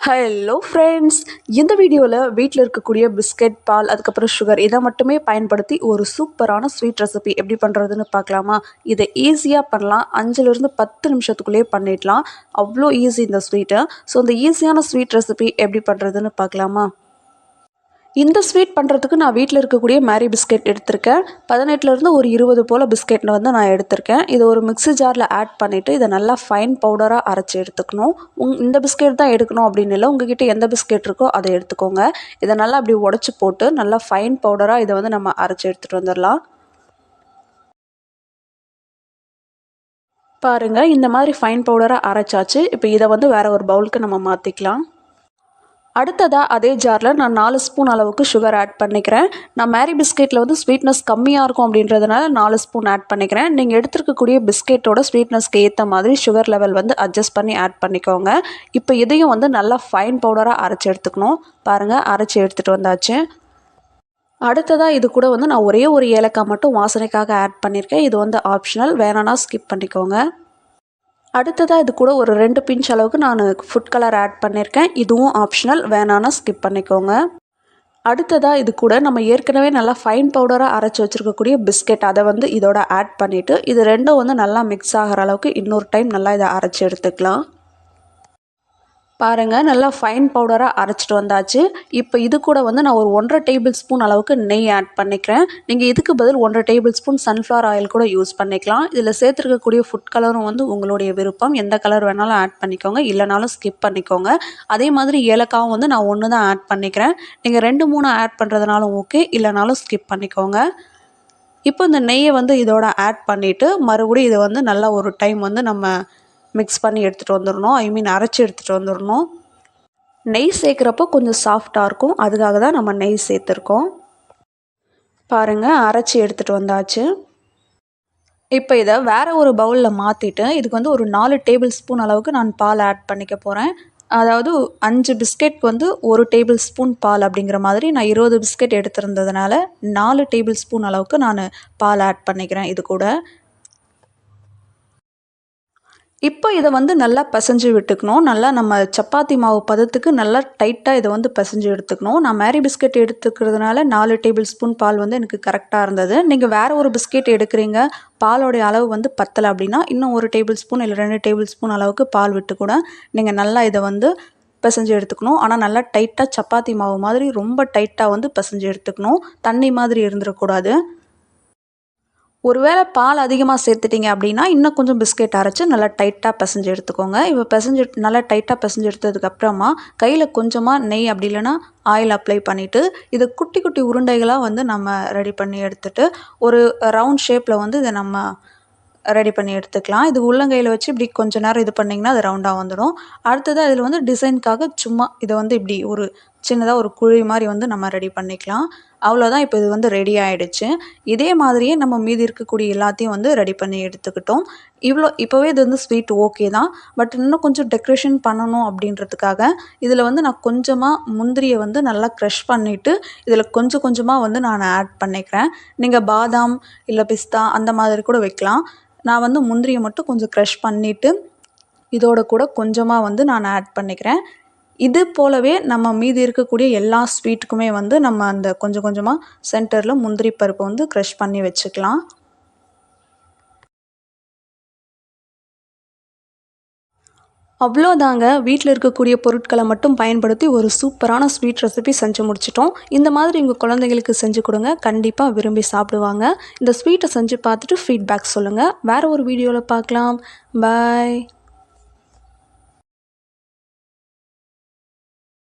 Hello friends, இந்த வீடியோவில் வீட்டில் இருக்கக்கூடிய பிஸ்கெட், பால், அதுக்கப்புறம் சுகர் இதை மட்டுமே பயன்படுத்தி ஒரு சூப்பரான ஸ்வீட் ரெசிபி எப்படி பண்ணுறதுன்னு பார்க்கலாமா? இதை ஈஸியாக பண்ணலாம். 5லிருந்து 10 நிமிஷத்துக்குள்ளேயே பண்ணிடலாம். அவ்வளோ ஈஸி இந்த ஸ்வீட்டு. ஸோ இந்த ஈஸியான ஸ்வீட் ரெசிபி எப்படி பண்ணுறதுன்னு பார்க்கலாமா? இந்த ஸ்வீட் பண்ணுறதுக்கு நான் வீட்டில் இருக்கக்கூடிய மேரி பிஸ்கெட் எடுத்திருக்கேன். 18லேருந்து ஒரு 20 போல் பிஸ்கெட் வந்து நான் எடுத்திருக்கேன். இதை ஒரு மிக்ஸி ஜாரில் ஆட் பண்ணிவிட்டு இதை நல்லா ஃபைன் பவுடராக அரைச்சி எடுத்துக்கணும். இந்த பிஸ்கெட் தான் எடுக்கணும் அப்படின்னு இல்லை, உங்ககிட்ட எந்த பிஸ்கெட் இருக்கோ அதை எடுத்துக்கோங்க. இதை நல்லா அப்படி உடச்சி போட்டு நல்லா ஃபைன் பவுடராக இதை வந்து நம்ம அரைச்சி எடுத்துகிட்டு வந்துடலாம். பாருங்கள், இந்த மாதிரி ஃபைன் பவுடராக அரைச்சாச்சு. இப்போ இதை வந்து வேறு ஒரு பவுலுக்கு நம்ம மாற்றிக்கலாம். அடுத்ததாக அதே ஜாரில் நான் 4 ஸ்பூன் அளவுக்கு சுகர் ஆட் பண்ணிக்கிறேன். நான் மேரி பிஸ்கெட்டில் வந்து ஸ்வீட்னஸ் கம்மியாக இருக்கும் அப்படின்றதுனால 4 ஸ்பூன் ஆட் பண்ணிக்கிறேன். நீங்கள் எடுத்துருக்கக்கூடிய பிஸ்கெட்டோட ஸ்வீட்னஸ்க்கு ஏற்ற மாதிரி சுகர் லெவல் வந்து அட்ஜஸ்ட் பண்ணி ஆட் பண்ணிக்கோங்க. இப்போ இதையும் வந்து நல்லா ஃபைன் பவுடராக அரைச்சி எடுத்துக்கணும். பாருங்கள், அரைச்சி எடுத்துகிட்டு வந்தாச்சு. அடுத்ததாக இது கூட வந்து நான் ஒரே ஒரு ஏலக்காய் மட்டும் வாசனைக்காக ஆட் பண்ணியிருக்கேன். இது வந்து ஆப்ஷனல், வேணான்னா ஸ்கிப் பண்ணிக்கோங்க. அடுத்ததாக இது கூட ஒரு 2 பிஞ்ச் அளவுக்கு நான் ஃபுட் கலர் ஆட் பண்ணியிருக்கேன். இதுவும் ஆப்ஷனல், வேணான்னா ஸ்கிப் பண்ணிக்கோங்க. அடுத்ததாக இது கூட நம்ம ஏற்கனவே நல்லா ஃபைன் பவுடராக அரைச்சி வச்சுருக்கக்கூடிய பிஸ்கெட் அதை வந்து இதோட ஆட் பண்ணிவிட்டு இது ரெண்டும் வந்து நல்லா மிக்ஸ் ஆகிற அளவுக்கு இன்னொரு டைம் நல்லா இதை அரைச்சி எடுத்துக்கலாம். பாருங்கள், நல்லா ஃபைன் பவுடராக அரைச்சிட்டு வந்தாச்சு. இப்போ இது கூட வந்து நான் ஒரு 1.5 டேபிள் ஸ்பூன் அளவுக்கு நெய் ஆட் பண்ணிக்கிறேன். நீங்கள் இதுக்கு பதில் 1.5 டேபிள் ஸ்பூன் சன்ஃப்ளவர் ஆயில் கூட யூஸ் பண்ணிக்கலாம். இதில் சேர்த்துருக்கக்கூடிய ஃபுட் கலரும் வந்து உங்களுடைய விருப்பம். எந்த கலர் வேணாலும் ஆட் பண்ணிக்கோங்க, இல்லைனாலும் ஸ்கிப் பண்ணிக்கோங்க. அதே மாதிரி ஏலக்காவும் வந்து நான் 1 தான் ஆட் பண்ணிக்கிறேன். நீங்கள் 2, 3 ஆட் பண்ணுறதுனாலும் ஓகே, இல்லைனாலும் ஸ்கிப் பண்ணிக்கோங்க. இப்போ இந்த நெய்யை வந்து இதோட ஆட் பண்ணிவிட்டு மறுபடியும் இதை வந்து நல்லா ஒரு டைம் வந்து நம்ம மிக்ஸ் பண்ணி எடுத்துகிட்டு வந்துடணும். அரைச்சி எடுத்துகிட்டு வந்துடணும். நெய் சேர்க்குறப்போ கொஞ்சம் சாஃப்டாக இருக்கும், அதுக்காக தான் நம்ம நெய் சேர்த்துருக்கோம். பாருங்கள், அரைச்சி எடுத்துகிட்டு வந்தாச்சு. இப்போ இதை வேறு ஒரு பவுலில் மாற்றிட்டு இதுக்கு வந்து ஒரு 4 டேபிள் ஸ்பூன் அளவுக்கு நான் பால் ஆட் பண்ணிக்க போகிறேன். அதாவது 5 பிஸ்கெட் வந்து 1 டேபிள் ஸ்பூன் பால் அப்படிங்கிற மாதிரி நான் 20 பிஸ்கெட் எடுத்திருந்ததுனால 4 டேபிள் ஸ்பூன் அளவுக்கு நான் பால் ஆட் பண்ணிக்கிறேன் இது கூட. இப்போ இதை வந்து நல்லா பிசைஞ்சு விட்டுக்கணும். நல்லா நம்ம சப்பாத்தி மாவு பதத்துக்கு நல்லா டைட்டாக இதை வந்து பிசைஞ்சு எடுத்துக்கணும். நான் மேரி பிஸ்கெட் எடுத்துக்கிறதுனால 4 டேபிள் ஸ்பூன் பால் வந்து எனக்கு கரெக்டாக இருந்தது. நீங்கள் வேறு ஒரு பிஸ்கெட் எடுக்கிறீங்க, பாலோடைய அளவு வந்து பத்தலை அப்படின்னா இன்னும் 1 டேபிள் ஸ்பூன் இல்லை 2 டேபிள் ஸ்பூன் அளவுக்கு பால் விட்டு கூட நீங்கள் நல்லா இதை வந்து பிசைஞ்சு எடுத்துக்கணும். ஆனால் நல்லா டைட்டாக சப்பாத்தி மாவு மாதிரி ரொம்ப டைட்டாக வந்து பிசைஞ்சு எடுத்துக்கணும். தண்ணி மாதிரி இருந்துடக்கூடாது. ஒருவேளை பால் அதிகமாக சேர்த்துட்டிங்க அப்படின்னா இன்னும் கொஞ்சம் பிஸ்கெட் அரைச்சி நல்லா டைட்டாக பிசைஞ்சு எடுத்துக்கோங்க. இப்போ பிசைஞ்சு நல்லா டைட்டாக பிசைஞ்சு எடுத்ததுக்கப்புறமா கையில் கொஞ்சமாக நெய் அப்படி இல்லைன்னா ஆயில் அப்ளை பண்ணிவிட்டு இது குட்டி குட்டி உருண்டைகளாக வந்து நம்ம ரெடி பண்ணி எடுத்துகிட்டு ஒரு ரவுண்ட் ஷேப்பில் வந்து இதை நம்ம ரெடி பண்ணி எடுத்துக்கலாம். இது உள்ளங்கையில் வச்சு இப்படி கொஞ்சம் நேரம் இது பண்ணிங்கன்னா அது ரவுண்டாக வந்துடும். அடுத்தது அதில் வந்து டிசைனுக்காக சும்மா இதை வந்து இப்படி ஒரு சின்னதாக ஒரு குழி மாதிரி வந்து நம்ம ரெடி பண்ணிக்கலாம். அவ்வளோதான், இப்போ இது வந்து ரெடி ஆகிடுச்சு. இதே மாதிரியே நம்ம மீதி இருக்கக்கூடிய எல்லாத்தையும் வந்து ரெடி பண்ணி எடுத்துக்கிட்டோம். இப்போவே இது வந்து ஸ்வீட் ஓகே தான். பட் இன்னும் கொஞ்சம் டெக்கரேஷன் பண்ணணும் அப்படின்றதுக்காக இதில் வந்து நான் கொஞ்சமாக முந்திரியை வந்து நல்லா க்ரஷ் பண்ணிவிட்டு இதில் கொஞ்சம் கொஞ்சமாக வந்து நான் ஆட் பண்ணிக்கிறேன். நீங்கள் பாதாம் இல்லை பிஸ்தா அந்த மாதிரி கூட வைக்கலாம். நான் வந்து முந்திரியை மட்டும் கொஞ்சம் க்ரஷ் பண்ணிவிட்டு இதோட கூட கொஞ்சமாக வந்து நான் ஆட் பண்ணிக்கிறேன். இது போலவே நம்ம மீதி இருக்கக்கூடிய எல்லா ஸ்வீட்டுக்குமே வந்து நம்ம அந்த கொஞ்சம் கொஞ்சமாக சென்டரில் முந்திரி பருப்பை வந்து க்ரஷ் பண்ணி வச்சுக்கலாம். அவ்வளோதாங்க, வீட்டில் இருக்கக்கூடிய பொருட்களை மட்டும் பயன்படுத்தி ஒரு சூப்பரான ஸ்வீட் ரெசிபி செஞ்சு முடிச்சிட்டோம். இந்த மாதிரி உங்கள் குழந்தைங்களுக்கு செஞ்சு கொடுங்க, கண்டிப்பாக விரும்பி சாப்பிடுவாங்க. இந்த ஸ்வீட்டை செஞ்சு பார்த்துட்டு ஃபீட்பேக் சொல்லுங்கள். வேறு ஒரு வீடியோவில் பார்க்கலாம். பாய்.